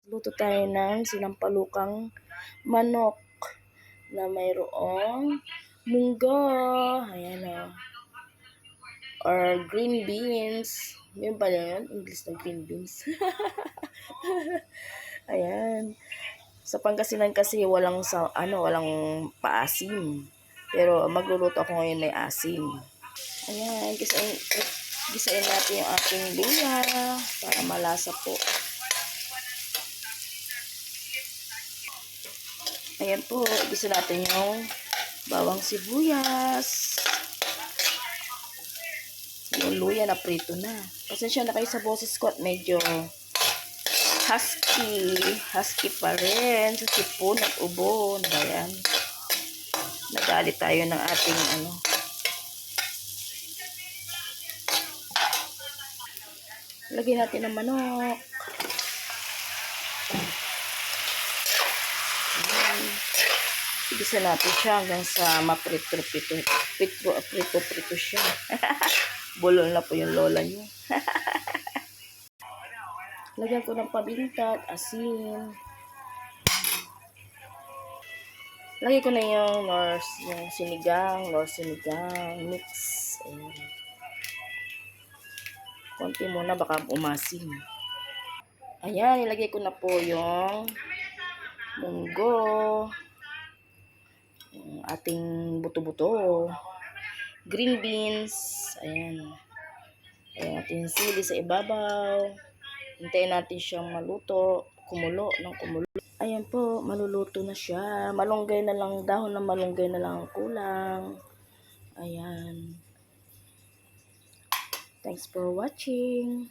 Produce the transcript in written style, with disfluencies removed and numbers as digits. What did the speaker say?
Luto tayo ng sinampalukang manok na mayroong munggo. Ayan o. Or green beans. Yun pala yun? English ng green beans. Ayan. Sa Pangasinan kasi walang paasim. Pero magluluto ako ngayon may asim. Ayan, gisain natin yung ating luya para malasa po. Ayan po, gisa natin yung bawang sibuyas. Yung luya na prito na. Pasensya na kayo sa boses ko at medyo husky pa rin sa sipon at ubo. Ayan. Nagalit tayo ng ating Lagyan natin ng manok. Igisa natin siya hanggang sa maprito-prito siya. Bulol na po yung lola niyo. Lagyan ko ng paminta at asin. Lagay ko na yung sinigang mix. Ayan. Konti muna baka umasim. Ayan, ilagay ko na po yung munggo. Yung ating buto-buto. Green beans. Ayan. Ayan natin yung sili sa ibabaw. Hintayin natin siyang maluto. Kumulo. Ayan po, maluluto na siya. Malunggay na lang, dahon na malunggay na lang ang kulang. Ayan. Thanks for watching.